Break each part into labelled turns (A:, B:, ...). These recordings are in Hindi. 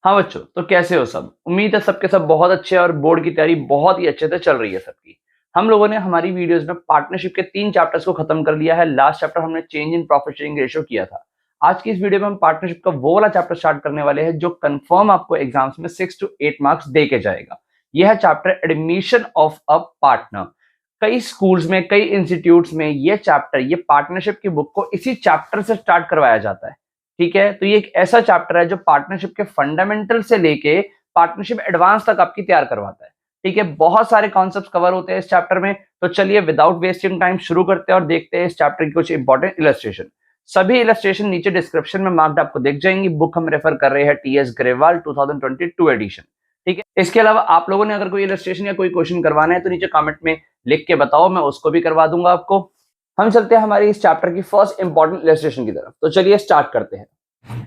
A: हाँ बच्चों, तो कैसे हो सब? उम्मीद है सबके सब बहुत अच्छे हैं और बोर्ड की तैयारी बहुत ही अच्छे से चल रही है सबकी। हम लोगों ने हमारी वीडियोस में पार्टनरशिप के 3 चैप्टर्स को खत्म कर लिया है। लास्ट चैप्टर हमने change in profit sharing ratio किया था। आज की इस वीडियो में हम पार्टनरशिप का वो वाला चैप्टर स्टार्ट करने वाले हैं जो कंफर्म आपको एग्जाम्स में 6 to 8 मार्क्स दे के जाएगा। यह है chapter admission of a partner. कई स्कूल्स में, कई इंस्टीट्यूट्स में ये चैप्टर, ये पार्टनरशिप की बुक को इसी चैप्टर से स्टार्ट करवाया जाता है। ठीक है, तो ये एक ऐसा चैप्टर है जो पार्टनरशिप के फंडामेंटल से लेके पार्टनरशिप एडवांस तक आपकी तैयार करवाता है। ठीक है, बहुत सारे कॉन्सेप्ट्स कवर होते हैं इस चैप्टर में। तो चलिए विदाउट वेस्टिंग टाइम शुरू करते हैं और देखते हैं इस चैप्टर की कुछ इंपॉर्टेंट इलस्ट्रेशन। सभी इलस्ट्रेशन नीचे डिस्क्रिप्शन में मार्क्ड आपको दिख जाएंगी। बुक हम रेफर कर रहे हैं टीएस ग्रेवाल 2022 एडिशन। ठीक है, इसके अलावा आप लोगों ने अगर कोई इलस्ट्रेशन या कोई क्वेश्चन करवाना है तो नीचे कमेंट में लिख के बताओ, मैं उसको भी करवा दूंगा आपको। हम चलते हैं हमारी इस चैप्टर की फर्स्ट इंपॉर्टेंट इलस्ट्रेशन की तरफ। तो चलिए स्टार्ट करते हैं।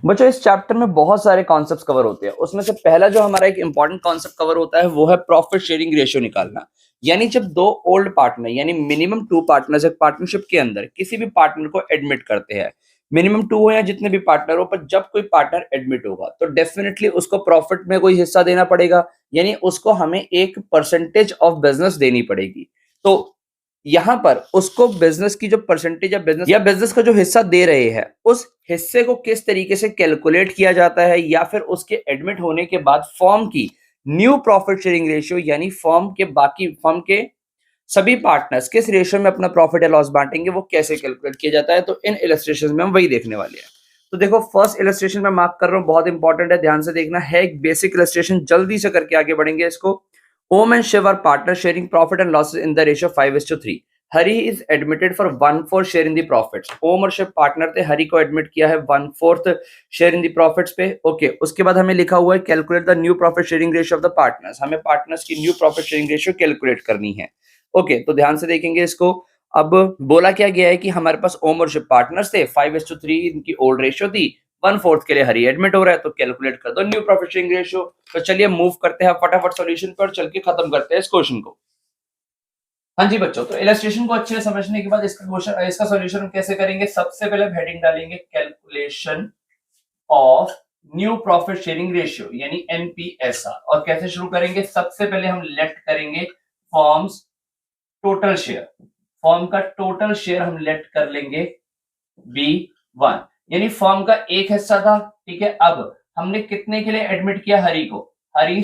A: बच्चों, इस चैप्टर में बहुत सारे कॉन्सेप्ट्स कवर होते हैं। उसमें से पहला जो हमारा एक इंपॉर्टेंट कॉन्सेप्ट कवर होता है वो है प्रॉफिट शेयरिंग रेशियो निकालना। यानी जब दो ओल्ड पार्टनर यानी मिनिमम 2 पार्टनर्स एक पार्टनरशिप के अंदर किसी भी पार्टनर को एडमिट करते हैं, मिनिमम 2 हो या जितने भी पार्टनर हो, पर जब कोई पार्टनर एडमिट होगा तो डेफिनेटली उसको प्रॉफिट में कोई हिस्सा देना पड़ेगा। यानी उसको हमें एक परसेंटेज ऑफ बिजनेस देनी पड़ेगी। तो यहां पर उसको बिजनेस की जो परसेंटेज या बिजनेस का जो हिस्सा दे रहे हैं, उस हिस्से को किस तरीके से कैलकुलेट किया जाता है, या फिर उसके एडमिट होने के बाद फर्म की न्यू प्रॉफिट शेयरिंग रेशियो यानी फर्म के सभी पार्टनर्स किस रेशियो में अपना प्रॉफिट या लॉस बांटेंगे, वो कैसे कैलकुलेट किया जाता है। तो इन इलस्ट्रेशन में हम वही देखने वाले हैं। तो देखो, फर्स्ट इलस्ट्रेशन में मार्क कर रहा हूं, बहुत इंपॉर्टेंट है, ध्यान से देखना है। एक बेसिक इलस्ट्रेशन, जल्दी से करके आगे बढ़ेंगे इसको। Om and Shiv are partners sharing profit and losses in the ratio 5:3. Hari is admitted for 1/4 share in the profits. ओम और शिव पार्टनर थे, हरी को एडमिट किया है 1/4 शेयर इन दी प्रॉफिट्स पे। ओके, उसके बाद हमें लिखा हुआ है calculate the new profit sharing ratio of the partners. हमें पार्टनर्स की new profit sharing ratio calculate करनी है। ओके, तो ध्यान से देखेंगे इसको। अब बोला क्या गया है कि हमारे पास ओम और शिव पार्टनर्स थे, 5:3 इनकी ओल्ड रेशियो थी, 1/4 के लिए हरी एडमिट हो रहा है, तो कैलकुलेट कर दो न्यू प्रॉफिट शेयरिंग रेशियो। तो चलिए मूव करते हैं फटाफट सॉल्यूशन पर, चल के खत्म करते हैं इस क्वेश्चन को। हाँ जी बच्चों, तो इलस्ट्रेशन को अच्छे से समझने के बाद इसका सॉल्यूशन हम कैसे करेंगे। सबसे पहले हेडिंग डालेंगे calculation of new profit sharing ratio यानी एनपीएसआर। और कैसे शुरू करेंगे, सबसे पहले हम लेट करेंगे फॉर्म्स टोटल शेयर। फॉर्म का टोटल शेयर हम लेट कर लेंगे B1, यानी फॉर्म का एक हिस्सा था। ठीक है, अब हमने कितने के लिए एडमिट किया, हरी को। हरी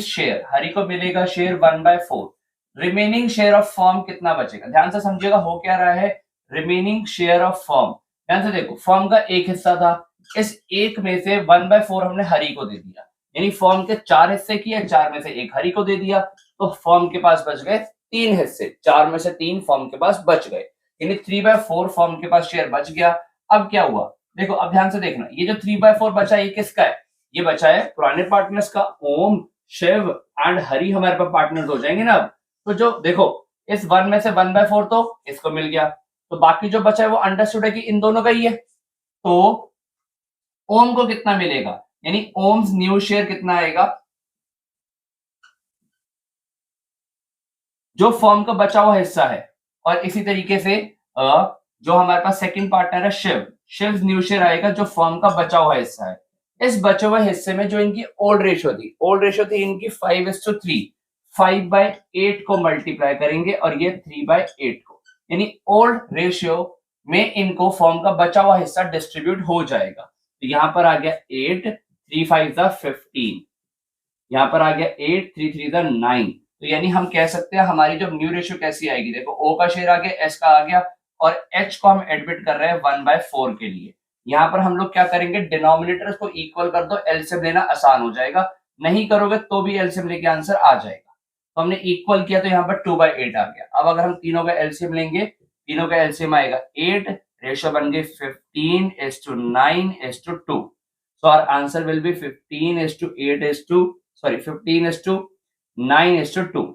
A: को मिलेगा share 1/4। Remaining share of form कितना बचेगा, ध्यान से समझिएगा हो क्या रहा है। रिमेनिंग शेयर ऑफ फॉर्म, ध्यान से देखो, फॉर्म का एक हिस्सा था, इस एक में से 1/4 हमने हरी को दे दिया। यानी फॉर्म के 4 हिस्से किए, 4 में से एक हरी को दे दिया, तो फॉर्म के पास बच गए 3 हिस्से। 4 में से 3 फॉर्म के पास बच गए, यानी 3/4 फॉर्म के पास शेयर बच गया। अब क्या हुआ, देखो अब ध्यान से देखना, ये जो 3/4 बचा ये किसका है, ये बचा है पुराने पार्टनर्स का। ओम, शिव एंड हरी हमारे पास पार्टनर्स हो जाएंगे ना। अब तो जो देखो, इस 1 में से 1/4 तो इसको मिल गया, तो बाकी जो बचा है वो अंडरस्टूड है कि इन दोनों का ही है। तो ओम को कितना मिलेगा, यानी ओम्स न्यू शेयर कितना आएगा, जो फॉर्म का बचा हुआ हिस्सा है। और इसी तरीके से जो हमारे पास सेकंड पार्टनर है शिव न्यू शेयर आएगा जो फॉर्म का बचा हुआ हिस्सा है। इस बचे हुए हिस्से में जो इनकी ओल्ड रेशियो थी इनकी 5:3, 5/8 को मल्टीप्लाई करेंगे और ये 3/8 को, यानी ओल्ड रेशियो में इनको फॉर्म का बचा हुआ हिस्सा डिस्ट्रीब्यूट हो जाएगा। तो यहां पर आ गया 8, 3 5 15, यहां पर आ गया 8, 3 3 9। तो यानी हम कह सकते हैं हमारी जो न्यू रेशियो कैसी आएगी, देखो ओ का शेयर आ गया, एस का आ गया, और एच को हम एडमिट कर रहे हैं 1/4 के लिए। यहां पर हम लोग क्या करेंगे, डिनोमिनेटर को इक्वल कर दो, एलसीएम लेना आसान हो जाएगा, नहीं करोगे तो भी एलसीएम लेके आंसर आ जाएगा। तो हमने इक्वल किया तो यहाँ पर 2/8 आ गया। अब अगर हम तीनों का एलसीएम लेंगे, तीनों का एलसीएम आएगा 8, रेशियो बन गई 15:9:2। So our answer will be 15:9:2।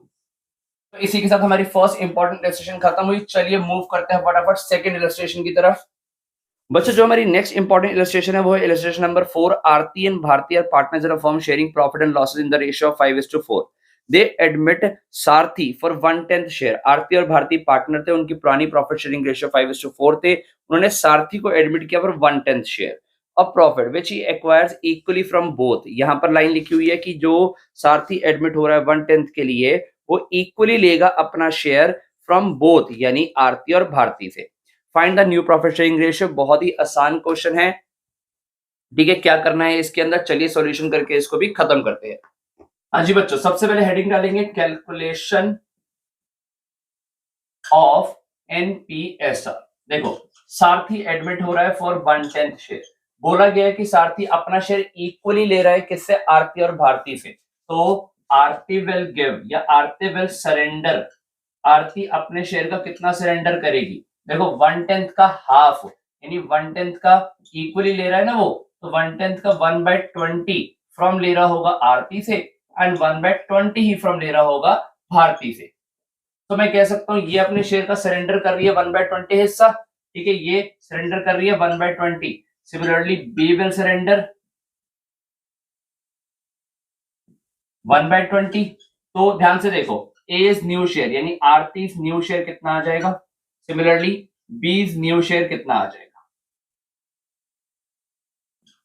A: तो इसी के साथ हमारी फर्स्ट इंपॉर्टेंट इलस्ट्रेशन खत्म हुई। चलिए मूव करते हैं फटाफट सेकंड इलस्ट्रेशन की तरफ। बच्चों, जो हमारी नेक्स्ट इंपॉर्टेंट इलस्ट्रेशन है वो है illustration number 4। Aarti and Bharti are partners in a firm sharing profit and losses in the ratio of 5:4। They admit Sarthi for 1/10 share. Aarti और भारती पार्टनर थे, उनकी पुरानी प्रॉफिट शेयरिंग रेशियो 5:4 थे, उन्होंने सारथी को एडमिट किया for 1/10 share. Of profit which he acquires equally from both. यहाँ पर लाइन लिखी हुई है कि जो सारथी एडमिट हो रहा है 1/10 के लिए वो इक्वली लेगा अपना शेयर फ्रॉम बोथ, यानी आरती और भारती से। Find the new profit sharing ratio, बहुत ही आसान क्वेश्चन है। ठीक है, क्या करना है इसके अंदर, चलिए सॉल्यूशन करके इसको भी खत्म करते हैं। हाँ जी बच्चों, सबसे पहले हेडिंग डालेंगे कैलकुलेशन ऑफ एनपीएसआर। देखो, सारथी एडमिट हो रहा है फॉर 1/10 शेयर। बोला गया है कि सारथी अपना शेयर इक्वली ले रहा है किससे, आरती और भारती से। तो आरती विल गिव या आरती विल सरेंडर, आरती अपने शेयर का कितना सरेंडर करेगी। देखो 1/10 का हाफ, यानी 1/10 का इक्वली ले रहा है ना वो, तो 1/10 का 1/20 फ्रॉम ले रहा होगा आरती से एंड 1/20 ही फ्रॉम ले रहा होगा भारती से। तो मैं कह सकता हूं ये अपने शेयर का सरेंडर कर रही है 1/20 हिस्सा। ठीक है, ये सरेंडर कर रही है 1/20। Similarly B will surrender 1/20। तो ध्यान से देखो, ए इज न्यू शेयर यानी आरती न्यू शेयर कितना आ जाएगा, similarly B is new share कितना आ जाएगा।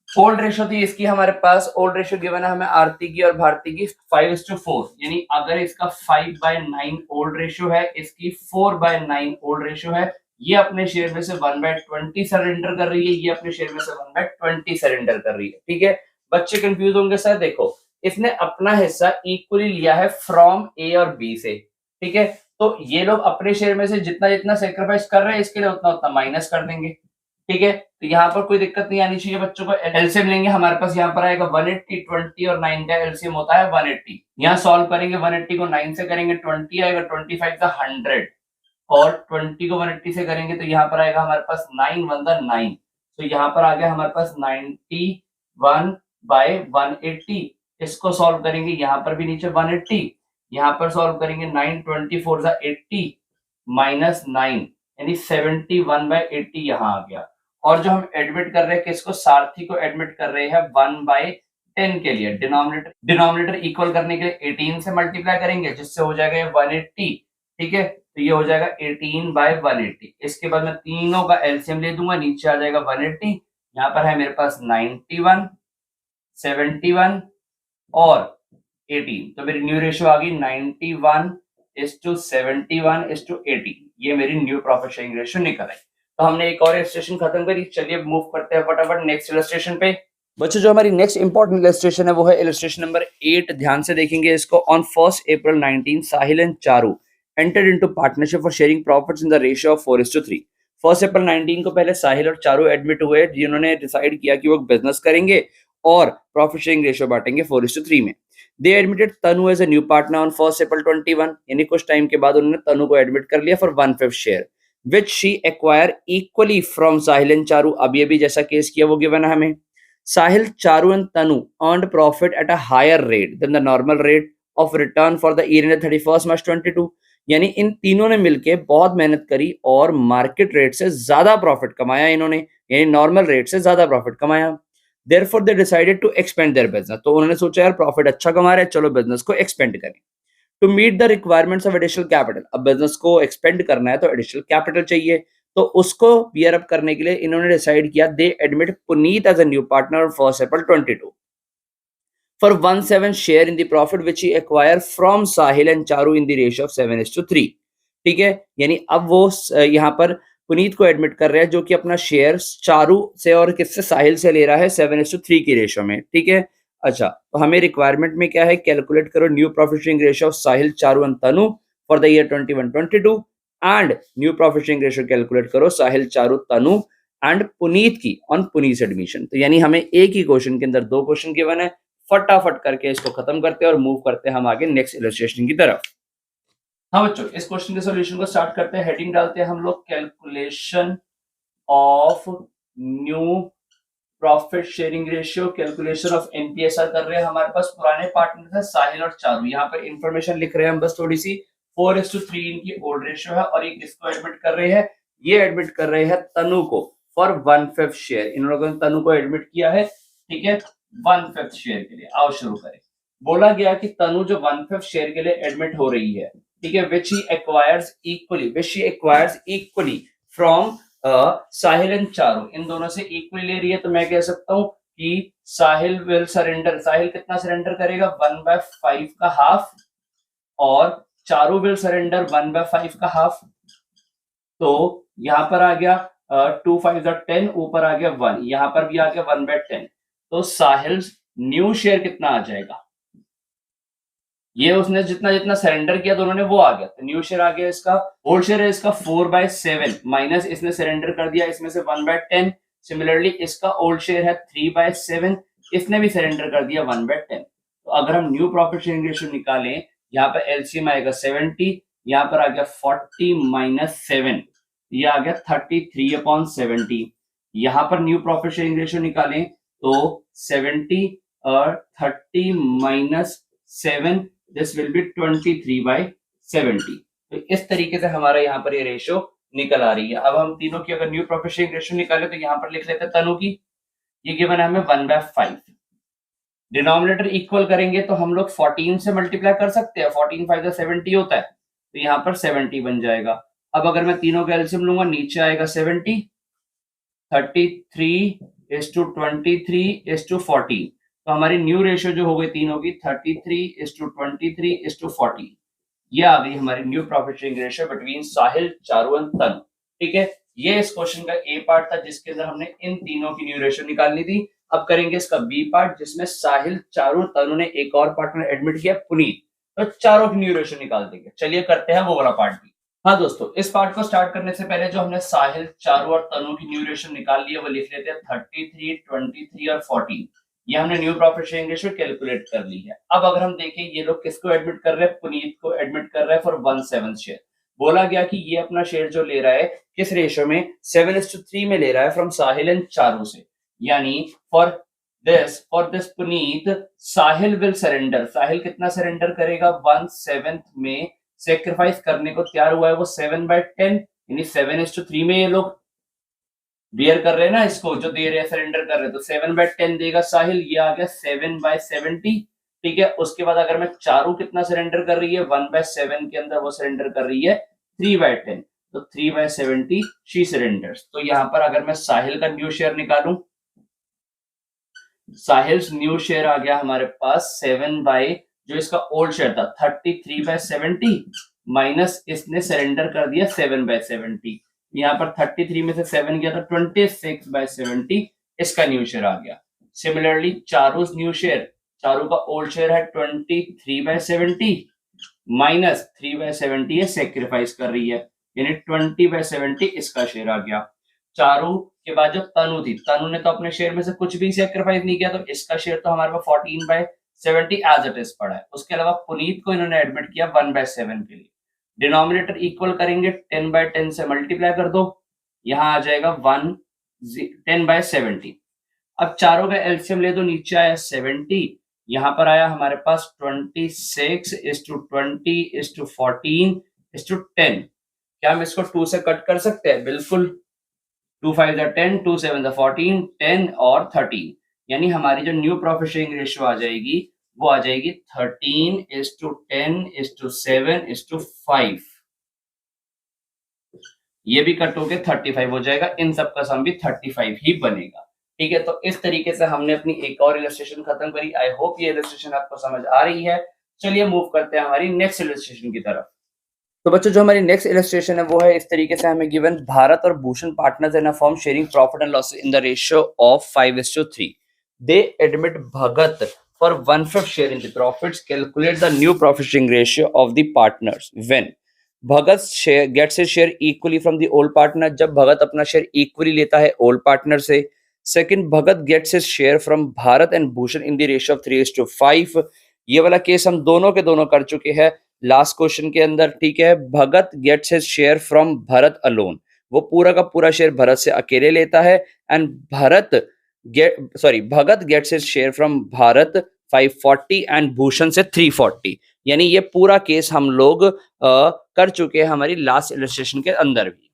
A: ओल्ड रेशो थी इसकी हमारे पास, ओल्ड रेशो गिवन है हमें आरती की और भारती की 5:4, यानी अगर इसका 5/9 ओल्ड रेशो है, इसकी 4/9 ओल्ड रेशो है, ये अपने शेयर में से 1/20 सरेंडर कर रही है, ये अपने शेयर में से 1/20 सरेंडर कर रही है। ठीक है, बच्चे कंफ्यूज होंगे सर, देखो इसने अपना हिस्सा इक्वली लिया है फ्रॉम ए और बी से। ठीक है, तो ये लोग अपने शेयर में से जितना जितना सेक्रीफाइस कर रहे हैं इसके लिए उतना उतना माइनस कर देंगे। ठीक है, तो यहाँ पर कोई दिक्कत नहीं आनी चाहिए बच्चों को। एलसीएम लेंगे, हमारे पास यहाँ पर आएगा 180, 20 और 9 का एलसीएम होता है 180। यहाँ सॉल्व करेंगे, 180 को 9 से करेंगे 20 आएगा, 25 का 100 और 20 को 180 से करेंगे तो यहाँ पर आएगा हमारे पास 9 1 9। तो यहाँ पर आ गया हमारे पास 91/180। इसको सॉल्व करेंगे, यहाँ पर भी नीचे 180, यहाँ पर सॉल्व करेंगे 9 24 80 माइनस 9 यानी 71/80 यहाँ आ गया। और जो हम एडमिट कर रहे हैं किसको, सारथी को एडमिट कर रहे हैं 1/10 के लिए। डिनोमिनेटर इक्वल करने के लिए 18 से मल्टीप्लाई करेंगे जिससे हो जाएगा ये 180। ठीक है, तो ये हो जाएगा 18/180। इसके बाद मैं तीनों का एलसीएम ले दूंगा, नीचे आ जाएगा 180, यहाँ पर है मेरे पास 91, 71 और 18। तो मेरी न्यू रेशियो आ गई 91:71:18। ये मेरी न्यू प्रॉफिट शेयरिंग रेशियो निकल आई। तो हमने एक और इलस्ट्रेशन खत्म करी, चलिए मूव करते हैं फटाफट नेक्स्ट इलस्ट्रेशन पे। बच्चों, जो हमारी नेक्स्ट इंपॉर्टेंट इलस्ट्रेशन है वो है इलस्ट्रेशन नंबर 8। ध्यान से देखेंगे इसको। On 1 April 19 Sahil and Charu entered into partnership for sharing profits in the ratio of 4:3। 1 April 19 को पहले साहिल और चारू एडमिट हुए जिन्होंने डिसाइड किया कि वो बिजनेस करेंगे और प्रॉफिट शेयरिंग रेशियो बांटेंगे 4:3 में। They admitted Tanu as a new partner on 1 April 21, यानी कुछ टाइम के बाद उन्होंने तनु को एडमिट कर लिया for 1/5 share which she acquire equally from Sahil and Charu. अब ये भी जैसा केस किया वो गिवन है हमें। Sahil, Charu and Tanu earned profit at a higher rate than the normal rate of return for the year ended 31 March 22। यानी इन तीनों ने मिलके बहुत मेहनत करी और मार्केट रेट से ज्यादा प्रॉफिट कमाया इन्होंने, यानी नॉर्मल रेट से ज्यादा प्रॉफिट कमाया। Therefore they decided to expand their business। तो उन्होंने सोचा यार प्रॉफिट अच्छा कमा रहे हैं, चलो बिजनेस को एक्सपेंड करें। To meet the requirements of additional capital, अब बिजनेस को एक्सपेंड करना है तो एडिशनल कैपिटल चाहिए, तो उसको बियर अप करने के लिए इन्होंने डिसाइड किया they admit Puneet as a new partner 1 April 22 for 1/7 share in the profit which he acquired from Sahil and Charu in the ratio of 7:3। ठीक है, यानी अब वो यहाँ पर पुनीत को एडमिट कर रहे हैं जो कि अपना शेयर चारू से और किससे, साहिल से ले रहा है 7:3 की रेशियो में। ठीक है, अच्छा, तो हमें रिक्वायरमेंट में क्या है, कैलकुलेट करो new profit sharing ratio of Sahil Charu and Tanu for the year 21-22 and new profit sharing ratio calculate करो साहिल चारू तनु एंड पुनीत की ऑन पुनीत एडमिशन। तो यानी हमें एक ही क्वेश्चन के अंदर 2 क्वेश्चन गिवन है, फटाफट करके इसको खत्म करते हैं और मूव करते हैं हम आगे नेक्स्ट इलस्ट्रेशन की तरफ। हाँ बच्चों, इस क्वेश्चन के सॉल्यूशन को स्टार्ट करते हैं। हेडिंग डालते हैं हम लोग calculation of new profit sharing ratio, calculation of एनपीएसआर कर रहे हैं। हमारे पास पुराने पार्टनर है साहिल और चारू, यहाँ पर इंफॉर्मेशन लिख रहे हैं हम बस थोड़ी सी। 4:3 इनकी ओल्ड रेशियो है और ये किसको एडमिट कर रहे हैं, ये एडमिट कर रहे हैं तनु को फॉर 1/5 शेयर। इन लोगों ने तनु को एडमिट किया है, ठीक है, 1/5 शेयर के लिए। आओ शुरू करें। बोला गया कि तनु जो 1/5 शेयर के लिए एडमिट हो रही है, ठीक है, which he acquires equally from Sahil and Charu इन दोनों से इक्वली ले रही है, तो मैं कह सकता हूं कि साहिल विल सरेंडर, साहिल कितना सरेंडर करेगा 1/5 का हाफ, और चारू विल सरेंडर 1/5 का हाफ। तो यहां पर आ गया 2 5 10, ऊपर आ गया 1, यहां पर भी आ गया 1/10। तो साहिल न्यू शेयर कितना आ जाएगा, ये उसने जितना जितना सरेंडर किया दोनों ने वो आ गया, तो न्यू शेयर आ गया इसका। ओल्ड शेयर है इसका 4/7 माइनस इसने सरेंडर कर दिया इसमें से 1/10। सिमिलरली इसका ओल्ड शेयर है 3/7, इसने भी सरेंडर कर दिया 1/10। तो अगर हम न्यू प्रॉफिट शेयरिंग रेशियो निकालें, यहाँ पर एलसीएम आएगा 70, यहाँ पर आ गया 40 माइनस 7, ये आ गया 33/70। यहाँ पर न्यू प्रॉफिट शेयरिंग रेशियो निकालें तो 70 और 30 माइनस 7, दिस विल बी 23/70। तो इस तरीके से हमारा यहाँ पर ये रेशियो निकल आ रही है। अब हम तीनों की अगर न्यू प्रॉफिट शेयरिंग रेशियो निकाले तो यहाँ पर लिख लेते हैं तनु की, ये गिवन है हमें 1/5। डिनोमिनेटर इक्वल करेंगे तो हम लोग 14 से मल्टीप्लाई कर सकते हैं, 14 5 70 होता है, तो यहाँ पर 70 बन जाएगा। अब अगर मैं तीनों का एलसीएम लूंगा, नीचे आएगा 70, 33:23:40, तो हमारी न्यू रेशियो जो हो गई तीनों की 33:23:40, ये आ गई हमारी new profit sharing ratio between Sahil, Charu and Tanu. ठीक है, ये इस क्वेश्चन का ए पार्ट था जिसके अंदर हमने इन तीनों की न्यू रेशियो निकालनी थी। अब करेंगे इसका बी पार्ट जिसमें साहिल, चारू, तनु ने एक और पार्टनर एडमिट किया पुनीत, तो चारों की न्यू रेशियो निकाल देंगे। चलिए करते हैं वो वाला पार्ट भी। हाँ दोस्तों, इस पार्ट को स्टार्ट करने से पहले जो हमने साहिल, चारू और तनु की न्यू रेशियो निकाल ली है वो लिख लेते हैं 33, 23 और 14। ये हमने new profit sharing ratio calculate कर ली है। अब अगर हम देखें ये लोग किसको एडमिट कर रहे हैं, पुनीत को एडमिट कर रहे हैं फॉर 1/7 शेयर। बोला गया कि ये अपना शेयर जो ले रहा है किस रेशियो में, 7:3 में ले रहा है फ्रॉम साहिल एंड चारू से, यानी for this Puneet Sahil will surrender, Sahil कितना सरेंडर करेगा 1/7 में, सेक्रीफाइस करने को तैयार हुआ है वो 7/10, यानी 7:3 में ये लोग बियर कर रहे हैं ना, इसको जो दे रहे हैं सरेंडर कर रहे हैं, तो 7/10 देगा साहिल, ये आ गया 7/70। ठीक है, उसके बाद अगर मैं चारू कितना सरेंडर कर रही है 1/7 के अंदर, वो सरेंडर कर रही है 3/10, तो 3/70 शी सरेंडर्स। तो यहाँ पर अगर मैं साहिल का न्यू शेयर निकालूं, साहिल न्यू शेयर आ गया हमारे पास 7 जो इसका ओल्ड शेयर था 33/70 माइनस इसने सरेंडर कर दिया 7/70, यहाँ पर 33 में से 7 गया था 26/70, इसका न्यू शेयर आ गया। Similarly Charu new share, Charu का ओल्ड शेयर है 23/70 माइनस 3/70 ये सेक्रीफाइस कर रही है, यानी 20/70 इसका शेयर आ गया। चारू के बाद जो तनु थी, तनु ने तो अपने शेयर में से कुछ भी सेक्रीफाइस नहीं किया, तो इसका शेयर तो हमारे पास 14/70 एज इट इज पड़ा है। उसके अलावा पुनीत को इन्होंने एडमिट किया 1/7 के लिए। डिनोमिनेटर इक्वल करेंगे, 10/10 से मल्टीप्लाई कर दो, यहां आ जाएगा 10/70। अब चारों का एलसीएम ले दो, नीचे आया 70, यहां पर आया हमारे पास 26:20:14:10। क्या हम इसको 2 से कट कर सकते हैं? बिल्कुल, 2 5 10, 2 7 14, 10 और 13, यानी हमारी जो न्यू प्रॉफिट शेयरिंग रेशियो आ जाएगी वो आ जाएगी 13:10:7:5। ये भी कट होके 35 हो जाएगा, इन सब का सम भी 35 ही बनेगा। ठीक है, तो इस तरीके से हमने अपनी एक और इलस्ट्रेशन खत्म करी। आई होप ये इलस्ट्रेशन आपको समझ आ रही है। चलिए मूव करते हैं हमारी नेक्स्ट इलस्ट्रेशन की तरफ। तो बच्चों, जो हमारी नेक्स्ट इलस्ट्रेशन है वो है इस तरीके से हमें गिवन भारत और Bhushan partners in a firm sharing profit and loss in the ratio of 5:3। They admit Bhagat for 1/5 share in the profits. Calculate the new profit sharing ratio of the partners when Bhagat share gets his share equally from the old partner. जब भगत अपना शेयर इक्वली लेता है ओल्ड पार्टनर से। Second, Bhagat gets his share from Bharat and Bhushan in the ratio of 3:5। ये वाला केस हम दोनों के दोनों कर चुके हैं लास्ट क्वेश्चन के अंदर। ठीक है, Bhagat gets his share from Bharat alone, वो पूरा का पूरा शेयर भरत से अकेले लेता है। And Bhagat gets his share from Bharat 540 and Bhushan से 340। यानी ये पूरा केस हम लोग कर चुके हैं हमारी लास्ट इलस्ट्रेशन के अंदर भी।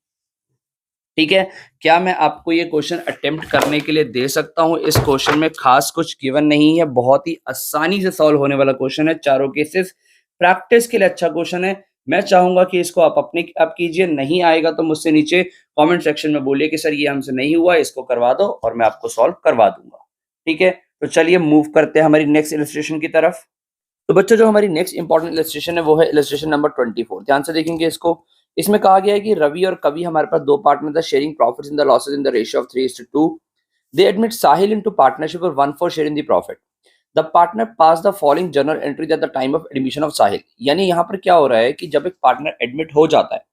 A: ठीक है, क्या मैं आपको ये क्वेश्चन अटेम्प्ट करने के लिए दे सकता हूं? इस क्वेश्चन में खास कुछ गिवन नहीं है, बहुत ही आसानी से सॉल्व होने वाला क्वेश्चन है। चारों केसेस प्रैक्टिस के लिए अच्छा क्वेश्चन है। मैं चाहूंगा कि इसको आप अपने आप कीजिए, नहीं आएगा तो मुझसे नीचे कमेंट सेक्शन में बोलिए कि सर ये हमसे नहीं हुआ, इसको करवा दो और मैं आपको सॉल्व करवा दूंगा। ठीक है, तो चलिए मूव करते हैं हमारी नेक्स्ट इलस्ट्रेशन की तरफ। तो बच्चों जो हमारी नेक्स्ट इंपॉर्टेंट इलस्ट्रेशन है वो है इलस्ट्रेशन नंबर 24। ध्यान से देखेंगे इसको। इसमें कहा गया है कि रवि और कवि हमारे पास दो पार्टनर थे, sharing profits in the losses in the ratio of 3:2। They admit Sahil into partnership और one four share in the profit. The partner pass the following journal entry at the time of admission of Sahil. यानी यहाँ पर क्या हो रहा है कि जब एक पार्टनर एडमिट हो जाता है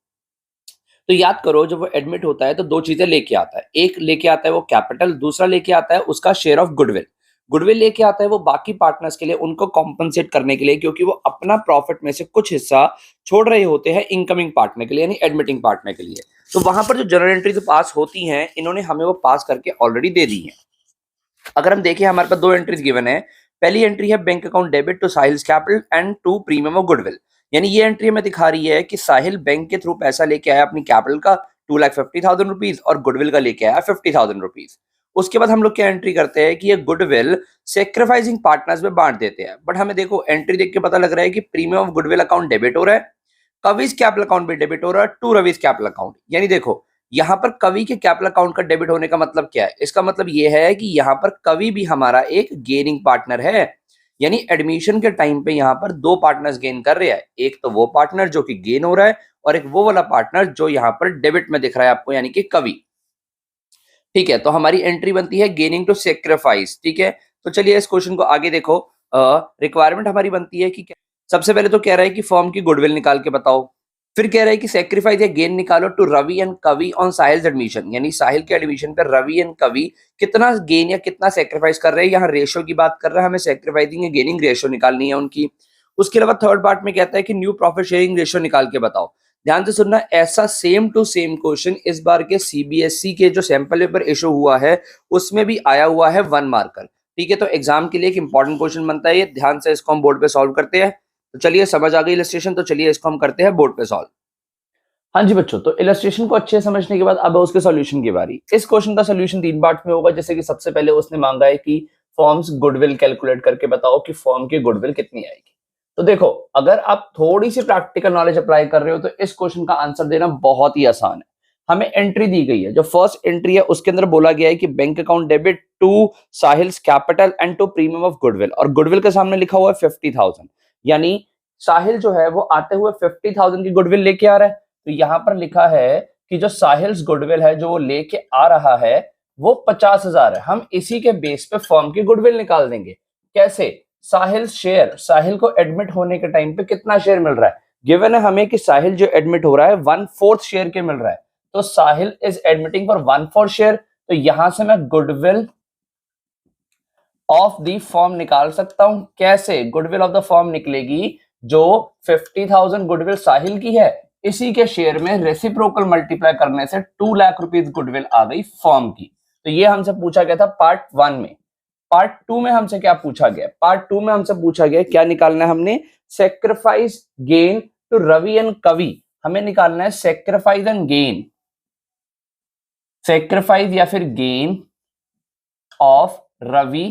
A: तो याद करो जब वो एडमिट होता है तो दो चीजें लेके आता है। एक लेके आता है वो कैपिटल, दूसरा लेके आता है उसका शेयर ऑफ गुडविल। गुडविल लेके आता है वो बाकी पार्टनर्स के लिए, उनको कॉम्पनसेट करने के लिए, क्योंकि वो अपना प्रॉफिट में से कुछ हिस्सा छोड़ रहे होते हैं इनकमिंग पार्टनर के लिए यानी एडमिटिंग पार्टनर के लिए। तो वहां पर जो जर्नल एंट्री जो पास होती हैं इन्होंने हमें वो पास करके ऑलरेडी दे दी है। अगर हम देखें हमारे पास दो एंट्रीज गिवन है। पहली एंट्री है bank account debit to Sahil's capital and to premium of goodwill. यानी ये एंट्री हमें दिखा रही है कि साहिल बैंक के थ्रू पैसा लेके आया अपनी कैपिटल का 2,50,000 रुपीज और गुडविल का लेके आया 50,000 रुपीज। उसके बाद हम लोग क्या एंट्री करते हैं कि ये गुडविल सेक्रीफाइसिंग पार्टनर्स में बांट देते हैं। बट हमें देखो एंट्री देख के पता लग रहा है कि premium of goodwill account debit हो रहा है, कविज कैपिटल अकाउंट भी डेबिट हो रहा है टू रविज कैपिटल अकाउंट। यानी देखो यहाँ पर कवि के कैपिटल अकाउंट का डेबिट होने का मतलब क्या है? इसका मतलब ये है कि यहाँ पर कवि भी हमारा एक गेनिंग पार्टनर है। यानी एडमिशन के टाइम पे यहाँ पर दो पार्टनर्स गेन कर रहे हैं। एक तो वो पार्टनर जो कि गेन हो रहा है और एक वो वाला पार्टनर जो यहाँ पर डेबिट में दिख रहा है आपको, यानी कि कवि। ठीक है, तो हमारी एंट्री बनती है गेनिंग टू सेक्रीफाइस। ठीक है, तो चलिए इस क्वेश्चन को आगे देखो। रिक्वायरमेंट हमारी बनती है कि सबसे पहले तो कह रहा है कि फर्म की गुडविल निकाल के बताओ। फिर कह रहा है कि सेक्रीफाइस या गेन निकालो टू रवि एंड कवि ऑन साहिल्स एडमिशन। यानी साहिल के एडमिशन पर रवि एंड कवि कितना गेन या कितना सेक्रीफाइस कर रहे हैं। यहाँ रेशियो की बात कर रहा है, हमें सेक्रीफाइसिंग या गेनिंग रेशियो निकालनी है उनकी। उसके अलावा थर्ड पार्ट में कहता है कि न्यू प्रॉफिट शेयरिंग रेशियो निकाल के बताओ। ध्यान से सुनना, ऐसा सेम टू सेम क्वेश्चन इस बार के सीबीएसई के जो सैंपल पेपर इशू हुआ है उसमें भी आया हुआ है 1 मार्कर। ठीक है, तो एग्जाम के लिए एक इंपॉर्टेंट क्वेश्चन बनता है ये। ध्यान से इसको हम बोर्ड पे सॉल्व करते हैं। तो चलिए समझ आ गई इलस्ट्रेशन, तो चलिए इसको हम करते हैं बोर्ड पे सॉल्व। हाँ जी बच्चों, तो इलस्ट्रेशन को अच्छे से समझने के बाद अब है उसके सॉल्यूशन की बारी। इस क्वेश्चन का सॉल्यूशन 3 पार्ट में होगा। जैसे कि सबसे पहले उसने मांगा है कि फॉर्म्स गुडविल कैलकुलेट करके बताओ कि फॉर्म की गुडविल कितनी आएगी। तो देखो अगर आप थोड़ी सी प्रैक्टिकल नॉलेज अप्लाई कर रहे हो तो इस क्वेश्चन का आंसर देना बहुत ही आसान है। हमें एंट्री दी गई है, जो फर्स्ट एंट्री है उसके अंदर बोला गया है कि bank account debit to Sahil's capital and to premium of goodwill, और गुडविल के सामने लिखा हुआ है 50,000। यानी साहिल जो है वो आते हुए 50,000 की गुडविल लेके आ रहा है। तो यहां पर लिखा है कि जो साहिल्स गुडविल है जो वो लेके आ रहा है वो 50,000 है। हम इसी के बेस पे फर्म की गुडविल निकाल देंगे। कैसे? साहिल शेयर, साहिल को एडमिट होने के टाइम पे कितना शेयर मिल रहा है? गिवन है हमें कि साहिल जो एडमिट हो रहा है 1/4 शेयर के मिल रहा है। तो साहिल इज एडमिटिंग फॉर 1/4 शेयर। तो यहां से मैं गुडविल ऑफ द फर्म निकाल सकता हूं। कैसे? गुडविल ऑफ द फर्म निकलेगी जो 50,000 गुडविल साहिल की है, इसी के शेयर में रेसिप्रोकल मल्टीप्लाई करने से 2 लाख रुपीज गुडविल आ गई फर्म की। तो ये हमसे पूछा गया था पार्ट 1 में। पार्ट 2 में हमसे क्या पूछा गया? पार्ट 2 में हमसे पूछा गया क्या निकालना है हमने? Sacrifice gain to Ravi and Kavi. हमें निकालना है सेक्रीफाइस एंड गेन, सेक्रीफाइस या फिर गेन ऑफ रवि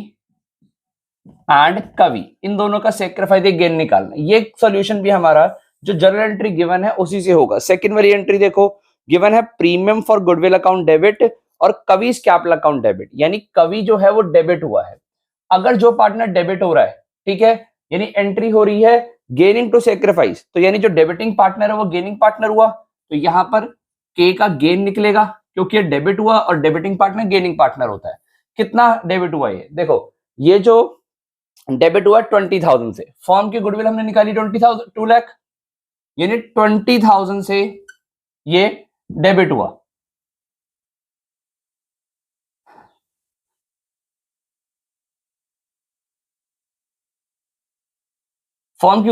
A: एंड कवि, इन दोनों का सेक्रीफाइस गेन निकालना। ये सॉल्यूशन भी हमारा जो जनरल एंट्री गिवन है उसी से होगा। सेकंड वाली एंट्री देखो, गिवन है premium for goodwill account debit और कवि कैपिटल अकाउंट डेबिट। यानी कवि जो है वो डेबिट हुआ है। अगर जो पार्टनर डेबिट हो रहा है, ठीक है, यानी एंट्री हो रही है गेनिंग टू सेक्रीफाइस, तो यानी जो डेबिटिंग पार्टनर है वो गेनिंग पार्टनर हुआ। तो यहां पर के का गेन निकलेगा क्योंकि ये डेबिट हुआ और डेबिटिंग पार्टनर गेनिंग पार्टनर होता है। कितना डेबिट हुआ? ये देखो, ये जो डेबिट हुआ 20,000 से, फर्म की गुडविल हमने निकाली 20,000, 2 लाख, यानी 20,000 से ये डेबिट हुआ। फर्म की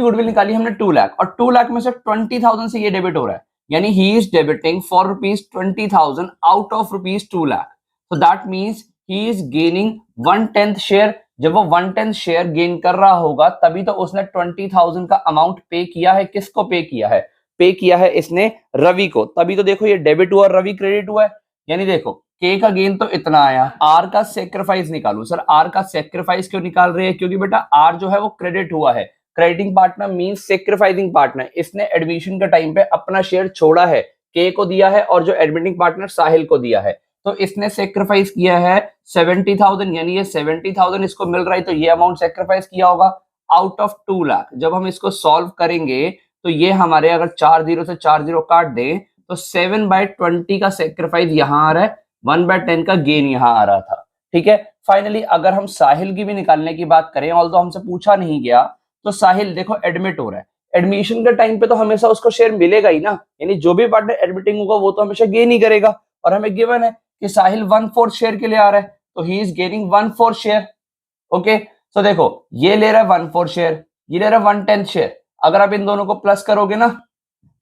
A: गुडविल निकाली हमने 2 लाख, और 2 लाख में से 20,000 से ये डेबिट हो रहा है। यानी he is debiting for ₹20,000 out of ₹2 lakh. So that means he is gaining 1/10 share. जब वो 1/10 शेयर गेन कर रहा होगा तभी तो उसने 20,000 का अमाउंट पे किया है। किसको पे किया है? पे किया है इसने रवि को। तभी तो देखो ये डेबिट हुआ, रवि क्रेडिट हुआ है। यानी देखो के का गेन तो इतना आया, आर का सेक्रीफाइस निकालू। सर आर का सेक्रीफाइस क्यों निकाल रहे हैं? क्योंकि बेटा आर जो है वो क्रेडिट हुआ है। Crediting partner means sacrificing partner, इसने एडमिशन के टाइम पे अपना शेयर छोड़ा है, के को दिया है और जो एडमिटिंग पार्टनर साहिल को दिया है, तो इसने सेक्रीफाइस किया है 70,000, यानी ये 70,000 इसको मिल रहा है, तो ये अमाउंट सेक्रीफाइस किया होगा आउट ऑफ 2 लाख। जब हम इसको सॉल्व करेंगे तो ये हमारे अगर 4 जीरो से 4 जीरो काट दें तो 7/20 का सेक्रीफाइस यहाँ आ रहा है, 1/10 का गेन यहाँ आ रहा था। ठीक है, फाइनली अगर हम साहिल की भी निकालने की बात करें, ऑल्दो हमसे पूछा नहीं गया, तो साहिल देखो एडमिट हो रहा है, एडमिशन के टाइम पे तो हमेशा उसको शेयर मिलेगा ही ना, यानी जो भी पार्टनर एडमिटिंग होगा वो तो हमेशा गेन ही करेगा, और हमें गिवन है कि साहिल 1/4 शेयर के लिए आ रहा है, तो he is gaining 1/4 share. Okay, तो देखो ये ले रहा है 1/4 शेयर, ये ले रहा है 1/10 शेयर, अगर आप इन दोनों को प्लस करोगे ना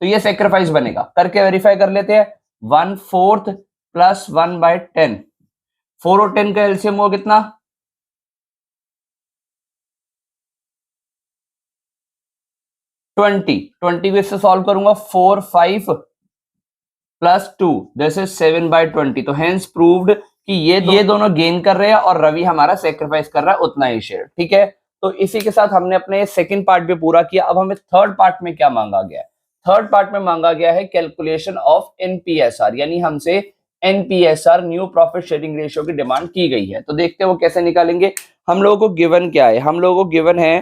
A: तो ये सेक्रीफाइस बनेगा, करके वेरीफाई कर लेते हैं। 1/4 प्लस 1/10, 4 और 10 का एलसीएम हो कितना, 20 को इससे सॉल्व करूंगा, 4 5 प्लस 2 दिस इज 7/20, तो हेंस प्रूव्ड कि ये दोनों गेन कर रहे हैं और रवि हमारा सेक्रीफाइस कर रहा है उतना ही शेयर। ठीक है, तो इसी के साथ हमने अपने सेकंड पार्ट भी पूरा किया। अब हमें थर्ड पार्ट में क्या मांगा गया है, थर्ड पार्ट में मांगा गया है कैलकुलेशन ऑफ एनपीएसआर, यानी हमसे एनपीएसआर न्यू प्रॉफिट शेयरिंग रेशियो की डिमांड की गई है। तो देखते हैं वो कैसे निकालेंगे। हम लोगों को गिवन क्या है, हम लोगों को गिवन है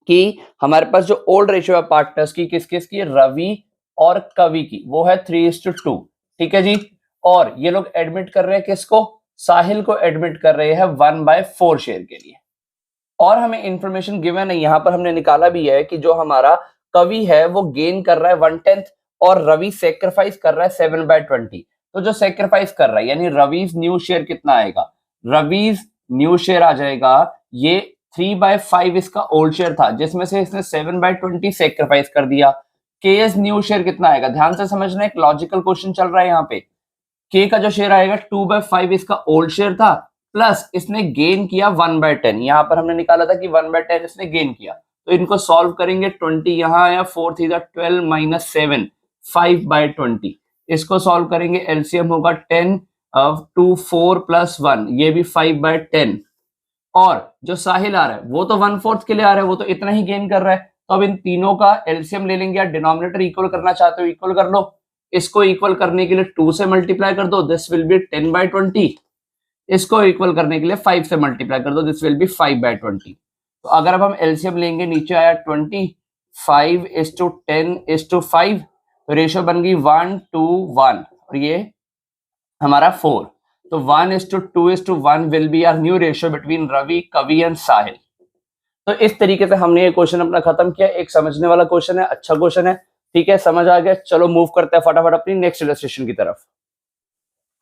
A: कि हमारे पास जो ओल्ड रेशियो है पार्टनर्स की, किस किस की, रवि और कवि की, वो है 3:2। ठीक है जी, और ये लोग एडमिट कर रहे हैं किसको, साहिल को एडमिट कर रहे हैं 1/4 शेयर के लिए। और हमें इंफॉर्मेशन गिवन है, यहां पर हमने निकाला भी है कि जो हमारा कवि है वो गेन कर रहा है 1/10 और रवि सेक्रीफाइस कर रहा है 7/20। तो जो सेक्रीफाइस कर रहा है यानी रविज न्यू शेयर कितना आएगा, रविज न्यू शेयर आ जाएगा ये 3/5 इसका ओल्ड शेयर था, जिसमें से इसने 7/20 सेक्रीफाइस कर दिया। केएस न्यू शेयर कितना आएगा, ध्यान से समझना, एक लॉजिकल क्वेश्चन चल रहा है यहाँ पे। के का जो शेयर आएगा 2/5 इसका ओल्ड शेयर था, प्लस इसने गेन किया 1/10, यहां पर हमने निकाला था कि 1/10 इसने गेन किया, तो इनको सॉल्व करेंगे। 20 यहां आया, 4 3 12 माइनस 7, 5/20, इसको सॉल्व करेंगे, एलसीएम होगा 10, 2 4 प्लस 1, ये भी 5/10, और जो साहिल आ रहा है वो तो 1/4 के लिए आ रहा है, वो तो इतना ही गेन कर रहा है, तो अब इन तीनों का एलसीएम ले लेंगे, या डिनोमिनेटर इक्वल करना चाहते हो इक्वल कर लो, इसको इक्वल करने के लिए 2 से मल्टीप्लाई कर दो, दिस विल बी 10/20, इसको इक्वल करने के लिए 5 से मल्टीप्लाई कर दो, दिस विल बी 5/20। तो अगर अब हम एलसीएम लेंगे, नीचे आया 20, 5:10:5, तो रेशियो बन गई 1:1, और ये हमारा 4, तो 1:2:1 will be our new ratio between Ravi, Kavi and साहिल। तो इस तरीके से हमने ये क्वेश्चन अपना खत्म किया, एक समझने वाला क्वेश्चन है, अच्छा क्वेश्चन है। ठीक है, समझ आ गया, चलो मूव करते हैं फटाफट अपनी नेक्स्ट इलस्ट्रेशन की तरफ।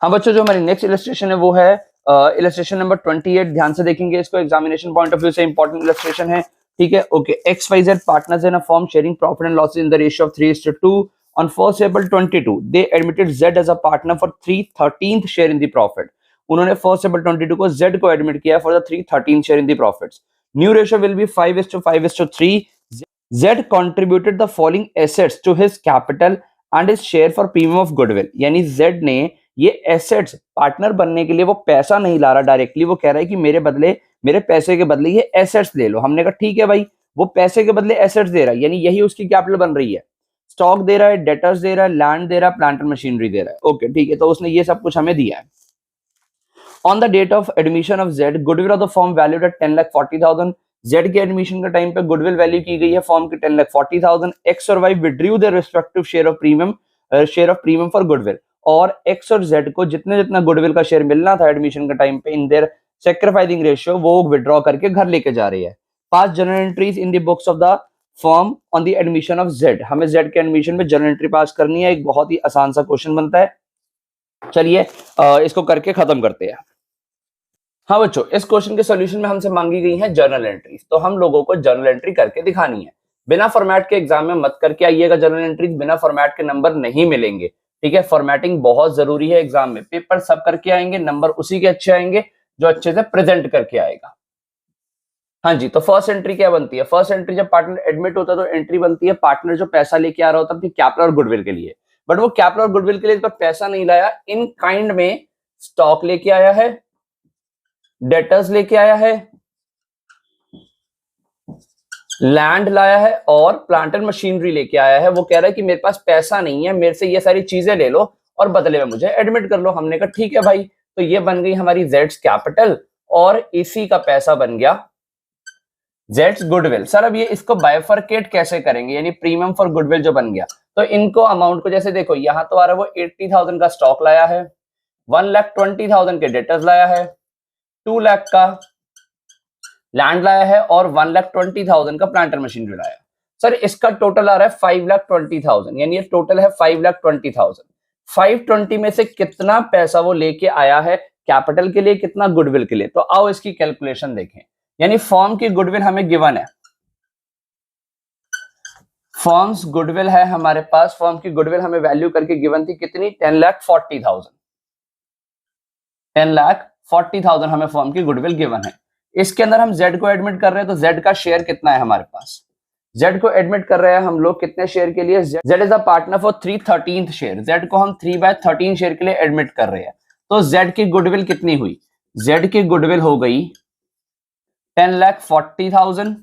A: हाँ बच्चों, जो हमारी नेक्स्ट इलस्ट्रेशन है वो है इलस्ट्रेशन नंबर 28। ध्यान से देखेंगे इसको, एग्जामिनेशन पॉइंट ऑफ व्यू से इंपॉर्टेंट इलस्ट्रेशन है। ठीक है, okay, XYZ partners in a firm sharing profit and losses in the ratio of 3:2 on 1st April 22 they admitted Z as a partner for 3/13th share in the profit। उन्होंने 1st April 22 को Z को एडमिट किया for the 3/13th share in the profits। New ratio will be 5:5:3। Z contributed the following assets to his capital and his share for premium of goodwill। यानी Z ने ये एसेट्स पार्टनर बनने के लिए वो पैसा नहीं ला रहा डायरेक्टली, वो कह रहा है कि मेरे बदले, मेरे पैसे के बदले ये एसेट्स ले लो। हमने कहा ठीक है भाई, वो पैसे के बदले एसेट्स दे रहा है, यानी यही उसकी कैपिटल बन रही है। स्टॉक दे रहा है, डेटर्स दे रहा है, लैंड दे रहा है, प्लांट एंड मशीनरी दे रहा है। ओके ठीक है, तो उसने ये सब कुछ हमें दिया है। On the date of admission of Z, goodwill of the firm valued at 10,40,000। Z के एडमिशन के टाइम पे गुडविल वैल्यू की गई है फर्म की 10,40,000। एक्स और Y withdrew their respective share of premium for goodwill. और एक्स और जेड को जितने जितना गुडविल का शेयर मिलना था एडमिशन के टाइम पे इन देयर सेक्रीफाइसिंग रेशियो, वो विड्रॉ करके घर लेके जा रही है। पास journal entries in the books of the firm on the admission of Z. हमें जेड के एडमिशन में जर्नल एंट्री पास करनी है, एक बहुत ही आसान सा क्वेश्चन बनता है। चलिए इसको करके खत्म करते हैं। हाँ बच्चों, इस क्वेश्चन के सॉल्यूशन में हमसे मांगी गई है जर्नल एंट्रीज, तो हम लोगों को जर्नल एंट्री करके दिखानी है। बिना फॉर्मेट के एग्जाम में मत करके आइएगा जर्नल एंट्रीज, बिना फॉर्मेट के नंबर नहीं मिलेंगे। ठीक है, फॉर्मेटिंग बहुत जरूरी है एग्जाम में। पेपर सब करके आएंगे, नंबर उसी के अच्छे आएंगे जो अच्छे से प्रेजेंट करके आएगा। हाँ जी, तो फर्स्ट एंट्री क्या बनती है? फर्स्ट एंट्री जब पार्टनर एडमिट होता है तो एंट्री बनती है पार्टनर जो पैसा लेके आ रहा होता है अपनी कैपिटल और गुडविल के लिए, बट वो कैपिटल और गुडविल के लिए पर पैसा नहीं लाया, इन काइंड में स्टॉक लेके आया है, डेटर्स लेके आया है, लैंड लाया है और प्लांट एंड मशीनरी लेके आया है। वो कह रहा है कि मेरे पास पैसा नहीं है, मेरे से ये सारी चीजें ले लो और बदले में मुझे एडमिट कर लो। हमने कहा ठीक है भाई, तो ये बन गई हमारी जेड्स कैपिटल और इसी का पैसा बन गया जेड्स गुडविल। सर अब ये इसको बाइफरकेट कैसे करेंगे, यानी प्रीमियम फॉर गुडविल जो बन गया, तो इनको अमाउंट को जैसे देखो यहां तो आ रहा है वो 80,000 का स्टॉक लाया है, 1,20,000 के डेटर्स लाया है, 2 लाख का लैंड लाया है और 1,20,000 का प्लांटर मशीनरी लाया। सर इसका टोटल आ रहा है 5,20,000, यानी ये टोटल है 5,20,000। 520 में से कितना पैसा वो लेके आया है कैपिटल के लिए, कितना गुडविल के लिए, तो आओ इसकी कैलकुलेशन देखें। यानी फॉर्म की गुडविल हमें गिवन है, फॉर्म्स गुडविल है हमारे पास, फॉर्म की गुडविल हमें वैल्यू करके गिवन थी कितनी, 10,40,000। 10,40,000 हमें फॉर्म की गुडविल गिवन है। इसके अंदर हम Z को एडमिट कर रहे हैं, तो Z का शेयर कितना है हमारे पास, Z को एडमिट कर रहे हैं हम लोग कितने शेयर के लिए, Z is a partner for 3/13 share, Z को हम 3/13 शेयर के लिए एडमिट कर रहे हैं। तो Z की गुडविल कितनी हुई, Z की गुडविल हो गई 10,40,000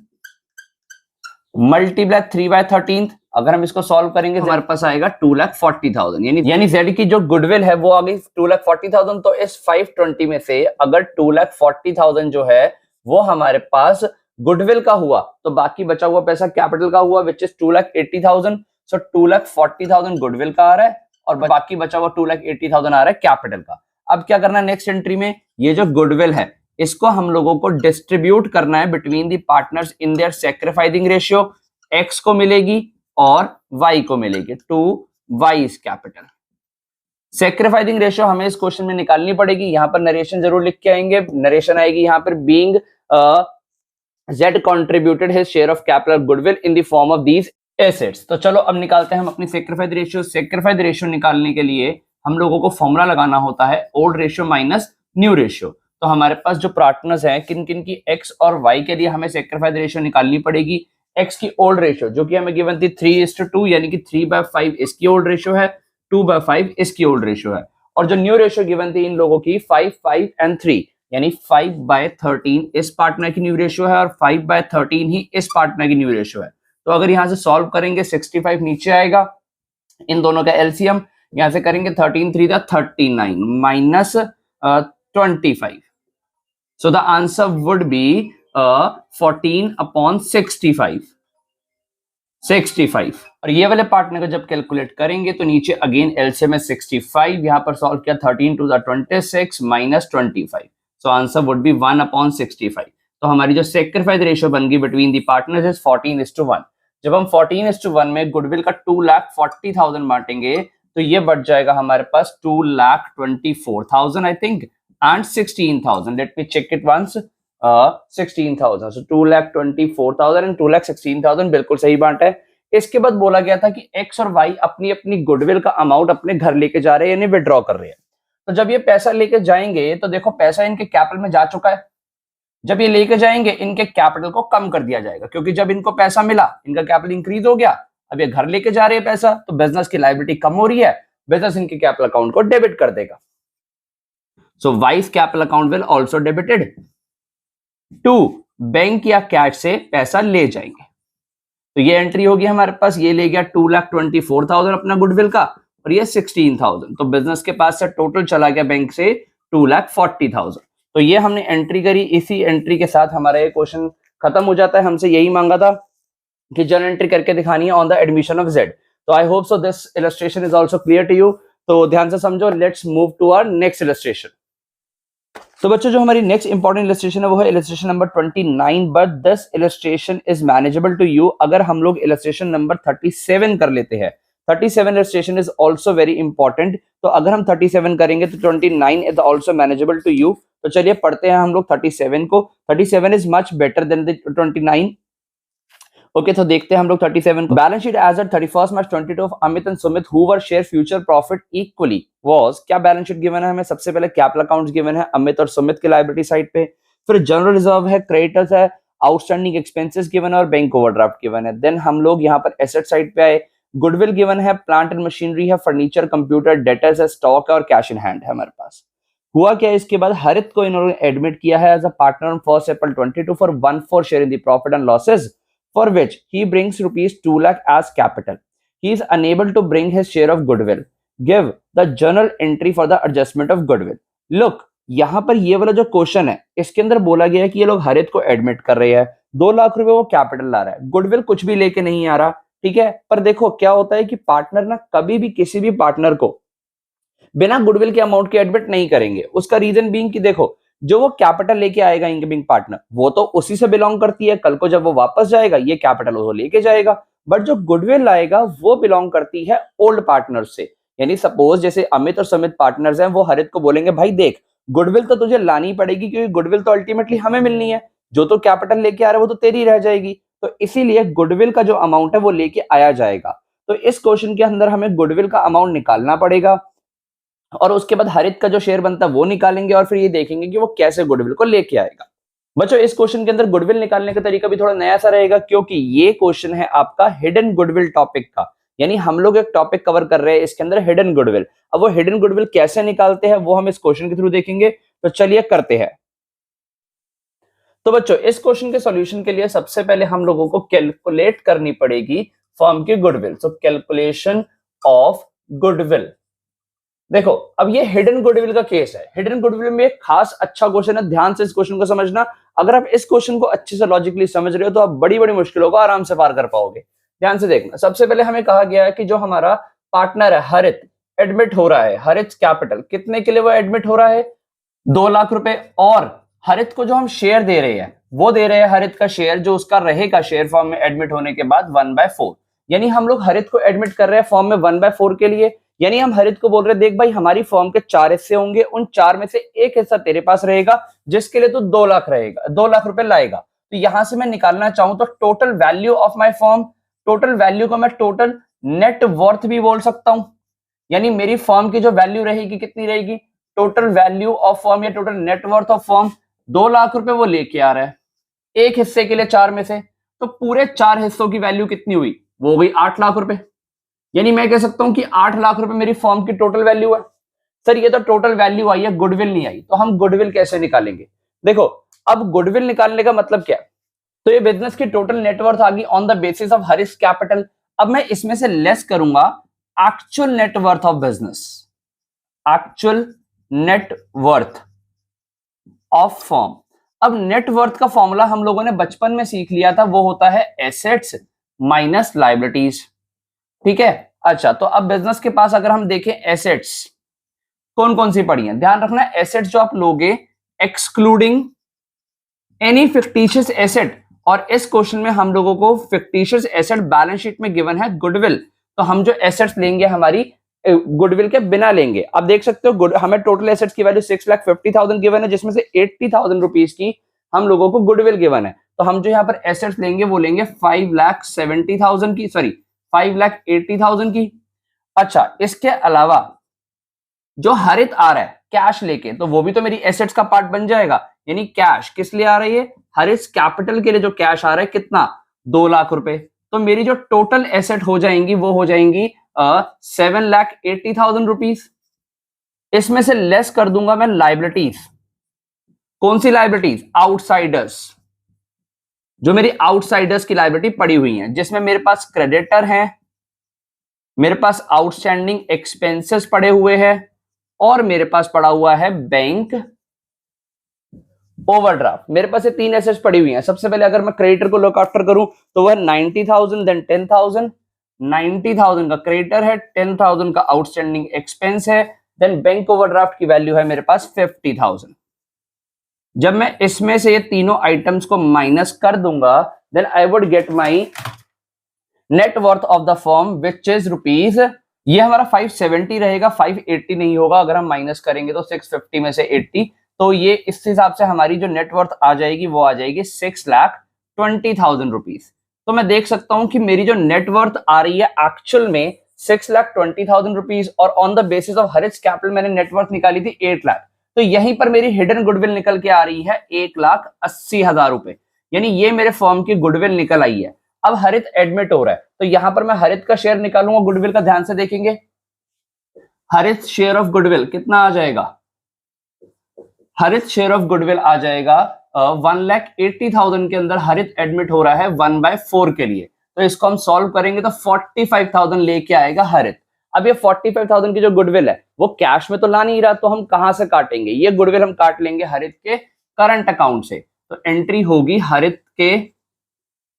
A: मल्टीप्लाई 3/13। अगर हम इसको सॉल्व करेंगे हमारे पास आएगा 2,40,000, यानी Z की जो गुडविल है वो आ गई 2,40,000। तो इस 520 में से अगर 2,40,000 जो है वो हमारे पास गुडविल का हुआ, तो बाकी बचा हुआ पैसा कैपिटल का हुआ, विच इज 2,80,000। सो 2,40,000 गुडविल का आ रहा है और बाकी बचा हुआ 2,80,000 आ रहा है कैपिटल का। अब क्या करना है नेक्स्ट एंट्री में, ये जो गुडविल है इसको हम लोगों को डिस्ट्रीब्यूट करना है between the partners in their sacrificing ratio. X को मिलेगी और वाई को मिलेगी, to Y is capital. Sacrificing ratio हमें इस क्वेश्चन में निकालनी पड़ेगी, यहां पर नरेशन जरूर लिख के आएंगे। नरेशन आएगी यहां पर, being Z contributed his share of capital goodwill in the form of these assets। तो चलो अब निकालते हैं हम अपनी सैक्रिफाइस रेशियो। सैक्रिफाइस रेशियो निकालने के लिए हम लोगों को फॉर्मूला लगाना होता है old ratio minus new ratio. तो हमारे पास जो पार्टनर्स हैं किन किन की, X और Y के लिए हमें सैक्रिफाइस रेशियो निकालनी पड़ेगी। X की ओल्ड रेशियो जो कि हमें गिवन थी 3:2, यानी कि 3/5 इसकी ओल्ड रेशियो है, 2/5 इसकी ओल्ड रेशियो है। और जो न्यू रेशियो गिवन थी इन लोगों की 5, 5 एंड 3, यानी 5/13 इस पार्टनर की न्यू रेशियो है और 5/13 ही इस पार्टनर की न्यू रेशियो है। तो अगर यहां से सॉल्व करेंगे 65 नीचे आएगा, इन दोनों का एलसीएम यहां से करेंगे 13×3 39 minus 25। So the answer would be 14/65। और ये वाले पार्टनर को जब कैलकुलेट करेंगे तो नीचे अगेन एलसीएम में 65, यहां पर सॉल्व किया 13×26 minus 25। So answer would be 1/65। तो हमारी जो सैक्रिफाइस रेशियो बन गई बिटवीन दी पार्टनर्स इज 14:1। जब हम 14:1 में गुडविल का 2,40,000 बांटेंगे तो ये बढ़ जाएगा हमारे पास 2,24,000 I think and 16,000। Let me check it once, 16,000। So 2,24,000 and 2,16,000 बिल्कुल सही बांटा है। इसके बाद बोला गया था कि एक्स और वाई अपनी अपनी गुडविल का अमाउंट अपने घर लेके जा रहे हैं, यानी विड्रॉ कर रहे हैं। तो जब ये पैसा लेके जाएंगे तो देखो पैसा इनके कैपिटल में जा चुका है, जब ये लेके जाएंगे इनके कैपिटल को कम कर दिया जाएगा, क्योंकि जब इनको पैसा मिला इनका कैपिटल इंक्रीज हो गया। अब ये घर लेके जा रहे हैं पैसा, तो बिजनेस की लायबिलिटी कम हो रही है, बिजनेस इनके कैपिटल अकाउंट को डेबिट कर देगा। सो वाइस capital account will also debited to bank या कैश से पैसा ले जाएंगे। तो ये एंट्री होगी हमारे पास, ये ले गया 2,24,000 अपना गुडविल का और ये 16,000। तो बिजनेस के पास से टोटल चला गया बैंक से 2,40,000। तो ये हमने एंट्री करी, इसी एंट्री के साथ हमारा ये क्वेश्चन खत्म हो जाता है। हमसे यही मांगा था कि जर्नल एंट्री करके दिखानी है on the admission of Z। तो I hope so this illustration is also clear to you. तो ध्यान से समझो, let's move to our next illustration. तो बच्चों जो हमारी नेक्स्ट इंपॉर्टेंट इलस्ट्रेशन है वो है illustration number 29, but this illustration is manageable to you अगर हम लोग इलस्ट्रेशन नंबर 37 कर लेते हैं। 37 illustration is also very important. तो अगर हम 37 करेंगे तो 29 is also manageable to you. तो चलिए पढ़ते हैं हम लोग 37 को। 37 is much better than the 29। Okay, तो देखते हैं हम लोग 37 को। Balance sheet as at 31 March 22 of Amit and Sumit who were share future profit equally was. क्या बैलेंस शीट गिवन है हमें, सबसे पहले कैपिटल अकाउंट्स गिवन है अमित और सुमित के लायबिलिटी साइड पे, फिर जनरल रिजर्व है, क्रेडिटर्स है, आउटस्टैंडिंग एक्सपेंसेस गिवन है और बैंक ओवरड्राफ्ट गिवन है। देन हम लोग यहाँ पर एसेट साइड पे आए, गुडविल गिवन है, प्लांट एंड मशीनरी है, फर्नीचर, कंप्यूटर, डेटर्स है, स्टॉक है और कैश इन हैंड है हमारे पास। हुआ क्या, इसके बाद हरित को इन्होंने एडमिट किया है as a partner on 1 April 22 for 1/4 share in the profit and losses for which he brings rupees 2 lakh as capital. He is unable to bring his share of goodwill. Give the journal entry for the adjustment of goodwill. Look, यहाँ पर ये वाला जो क्वेश्चन है इसके अंदर बोला गया है कि ये लोग हरित को एडमिट कर रहे हैं, 2 लाख रुपए वो कैपिटल ला रहा है, गुडविल कुछ भी लेके नहीं आ रहा, ठीक है। पर देखो क्या होता है कि पार्टनर ना कभी भी किसी भी पार्टनर को बिना गुडविल के अमाउंट के एडमिट नहीं करेंगे। उसका रीजन बीइंग कि देखो जो वो कैपिटल लेके आएगा इनकमिंग पार्टनर वो तो उसी से बिलोंग करती है, कल को जब वो वापस जाएगा ये कैपिटल वो लेके जाएगा, बट जो गुडविल लाएगा वो बिलोंग करती है ओल्ड पार्टनर से। यानी सपोज जैसे अमित और समित पार्टनर्स हैं, वो हरित को बोलेंगे भाई देख गुडविल तो तुझे लानी पड़ेगी क्योंकि गुडविल तो अल्टीमेटली हमें मिलनी है, जो तो कैपिटल लेके आ रहा है वो तो तेरी रह जाएगी, तो इसीलिए गुडविल का जो अमाउंट है वो लेके आया जाएगा। तो इस क्वेश्चन के अंदर हमें गुडविल का अमाउंट निकालना पड़ेगा और उसके बाद हरित का जो शेयर बनता है वो निकालेंगे और फिर ये देखेंगे कि वो कैसे गुडविल को लेके आएगा। बच्चों इस क्वेश्चन के अंदर गुडविल निकालने का तरीका भी थोड़ा नया सा रहेगा क्योंकि ये क्वेश्चन है आपका हिडन गुडविल टॉपिक का, यानी हम लोग एक टॉपिक कवर कर रहे हैं इसके अंदर हिडन गुडविल। अब वो हिडन गुडविल कैसे निकालते हैं वो हम इस क्वेश्चन के थ्रू देखेंगे, तो चलिए करते हैं। तो बच्चों इस क्वेश्चन के सॉल्यूशन के लिए सबसे पहले हम लोगों को कैलकुलेट करनी पड़ेगी फर्म की goodwill. So calculation of goodwill. देखो अब ये हिडन गुडविल का केस है। हिडन गुडविल में एक खास अच्छा क्वेश्चन है, ध्यान से इस क्वेश्चन को समझना। अगर आप इस क्वेश्चन को अच्छे से लॉजिकली समझ रहे हो तो आप बड़ी बड़ी मुश्किलों को आराम से पार कर पाओगे। ध्यान से देखना, सबसे पहले हमें कहा गया है कि जो हमारा पार्टनर है हरित एडमिट हो रहा है, हरित कैपिटल कितने के लिए वो एडमिट हो रहा है 2 लाख रुपए, और हरित को जो हम शेयर दे रहे हैं वो दे रहे हैं हरित का शेयर जो उसका रहेगा शेयर फॉर्म में एडमिट होने के बाद 1/4। यानी हम लोग हरित को एडमिट कर रहे हैं फॉर्म में 1/4 के लिए। यानी हम हरित को बोल रहे हैं देख भाई हमारी फर्म के 4 हिस्से होंगे, उन 4 में से एक हिस्सा तेरे पास रहेगा जिसके लिए तू 2 लाख रहेगा, 2 लाख रुपए लाएगा। तो यहां से मैं निकालना चाहूं तो total value of my firm, total value को मैं टोटल नेट वर्थ भी बोल सकता हूं। यानी मेरी फर्म की जो वैल्यू रहेगी कितनी रहेगी, टोटल वैल्यू ऑफ फर्म या total net worth of firm 2 lakh रुपए वो लेके आ रहा है एक हिस्से के लिए 4 में से, तो पूरे 4 हिस्सों की वैल्यू कितनी हुई, वो हो गई 8 लाख रुपए। यानी मैं कह सकता हूं कि 8 लाख रुपए मेरी फर्म की टोटल वैल्यू है। सर ये तो टोटल वैल्यू आई है, गुडविल नहीं आई, तो हम गुडविल कैसे निकालेंगे। देखो अब गुडविल निकालने का मतलब क्या है, तो ये बिजनेस की टोटल नेटवर्थ आ गई on the basis of Haris capital. अब मैं इसमें से लेस करूंगा actual net worth of business, actual net worth of firm. अब नेटवर्थ का फॉर्मूला हम लोगों ने बचपन में सीख लिया था, वो होता है एसेट्स माइनस लायबिलिटीज, ठीक है। अच्छा तो अब बिजनेस के पास अगर हम देखें एसेट्स कौन कौन सी पड़ी हैं, ध्यान रखना एसेट्स जो आप लोगे एक्सक्लूडिंग एनी फिक्टिशियस एसेट, और इस क्वेश्चन में हम लोगों को फिक्टिशियस एसेट बैलेंस शीट में गिवन है गुडविल, तो हम जो एसेट्स लेंगे हमारी गुडविल के बिना लेंगे। अब देख सकते हो हमें टोटल एसेट्स की वैल्यू 6,50,000 गिवन है जिसमें से 80,000 रुपीज की हम लोगों को गुडविल गिवन है, तो हम जो यहाँ पर एसेट्स लेंगे वो लेंगे 5,70,000 की, सॉरी 5,80,000 की। अच्छा इसके अलावा जो हरित आ रहा है कैश लेके, तो वो भी तो मेरी एसेट्स का पार्ट बन जाएगा। यानी कैश किस लिए आ रही है, हरित कैपिटल के लिए जो कैश आ रहा है कितना 2 लाख रुपए, तो मेरी जो टोटल एसेट हो जाएंगी वो हो जाएंगी 7,80,000 रुपीज। इसमें से लेस कर दूंगा मैं लाइबिलिटीज, कौन सी लाइबिलिटीज, आउटसाइडर्स, जो मेरी आउटसाइडर्स की लाइबिलिटी पड़ी हुई है जिसमें मेरे पास क्रेडिटर है, मेरे पास आउटस्टैंडिंग एक्सपेंसेस पड़े हुए हैं और मेरे पास पड़ा हुआ है बैंक ओवरड्राफ्ट। मेरे पास ये 3 एसेट्स पड़ी हुई हैं। सबसे पहले अगर मैं क्रेडिटर को लुक आफ्टर करूं तो वह 90,000 देन 10,000, 90,000 का क्रेडिटर है, 10,000 का आउटस्टैंडिंग एक्सपेंस है, देन बैंक ओवरड्राफ्ट की वैल्यू है मेरे पास 50,000। जब मैं इसमें से ये तीनों आइटम्स को माइनस कर दूंगा then I would get my net worth of the firm which is rupees, ये हमारा 570 रहेगा, 580 नहीं होगा, अगर हम माइनस करेंगे तो 650 में से 80, तो ये इस हिसाब से हमारी जो नेटवर्थ आ जाएगी वो आ जाएगी 6,20,000 रुपीज। तो मैं देख सकता हूं कि मेरी जो नेटवर्थ आ रही है एक्चुअल में 6,20,000 रुपीज, और ऑन द बेसिस ऑफ हरित कैपिटल मैंने नेटवर्थ निकाली थी 8 लाख, तो यहीं पर मेरी हिडन गुडविल निकल के आ रही है 1,80,000 रुपए। यानी ये मेरे फर्म की गुडविल निकल आई है। अब हरित एडमिट हो रहा है तो यहां पर मैं हरित का शेयर निकालूंगा गुडविल का, ध्यान से देखेंगे हरित शेयर ऑफ गुडविल कितना आ जाएगा, हरित शेयर ऑफ गुडविल आ जाएगा 1,80,000 के अंदर हरित एडमिट हो रहा है 1/4 के लिए, तो इसको हम सॉल्व करेंगे तो 45,000 लेके आएगा हरित। अब ये 45,000 की जो गुडविल है वो कैश में तो ला नहीं रहा, तो हम कहां से काटेंगे? ये गुडविल हम काट लेंगे हरित के करंट अकाउंट से। तो एंट्री होगी हरित के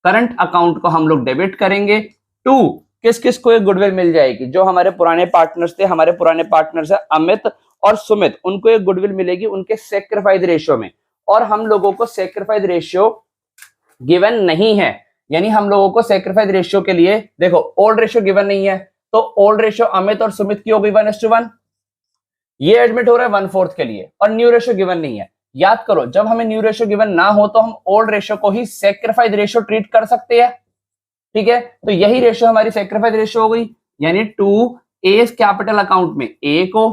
A: करंट अकाउंट को हम लोग डेबिट करेंगे टू किस किस को ये गुडविल मिल जाएगी? जो हमारे पुराने पार्टनर्स थे, हमारे पुराने पार्टनर्स है अमित और सुमित, उनको ये गुडविल मिलेगी उनके सेक्रीफाइस रेशियो में। और हम लोगों को सेक्रीफाइस रेशियो गिवन नहीं है, यानी हम लोगों को सेक्रीफाइस रेशियो के लिए देखो ओल्ड रेशियो गिवन नहीं है, तो ओल्ड रेशियो अमित और सुमित की होगी 1:1। ये एडमिट हो रहा है 1/4 के लिए और न्यू रेशियो गिवन नहीं है। याद करो, जब हमें न्यू रेशियो गिवन ना हो तो हम ओल्ड रेशियो को ही सेक्रीफाइस रेशियो ट्रीट कर सकते हैं, ठीक है। तो यही रेशियो हमारी सेक्रीफाइस रेशियो हो गई, यानी 2 ए कैपिटल अकाउंट में ए को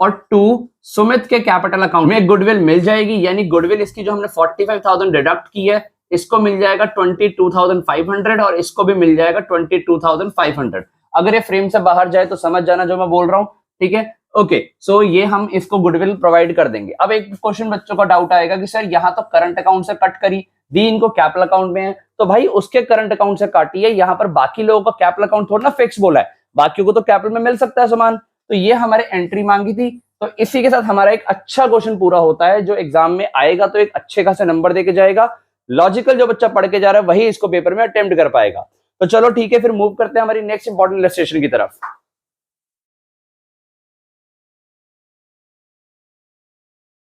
A: और 2 सुमित के कैपिटल अकाउंट में गुडविल मिल जाएगी, यानी गुडविल इसकी जो हमने 45,000 डिडक्ट की है इसको मिल जाएगा 22,500 और इसको भी मिल जाएगा 22,500। अगर ये फ्रेम से बाहर जाए तो समझ जाना जो मैं बोल रहा हूं, ठीक है। ओके, सो ये हम इसको गुडविल प्रोवाइड कर देंगे। अब एक क्वेश्चन बच्चों का डाउट आएगा कि सर यहाँ तो करंट अकाउंट से कट करी दी, इनको कैपिटल अकाउंट में है, तो भाई उसके करंट अकाउंट से काटी है, यहाँ पर बाकी लोगों का कैपिटल अकाउंट थोड़ा ना फिक्स बोला है, बाकियों को तो कैपिटल में मिल सकता है सामान। तो ये हमारे एंट्री मांगी थी। तो इसी के साथ हमारा एक अच्छा क्वेश्चन पूरा होता है जो एग्जाम में आएगा तो एक अच्छे खासे नंबर देके जाएगा। लॉजिकल जो बच्चा पढ़ के जा रहा है वही इसको पेपर में अटेम्प्ट कर पाएगा। तो चलो ठीक है, फिर मूव करते हैं हमारी नेक्स्ट इंपॉर्टेंट इलस्ट्रेशन की तरफ।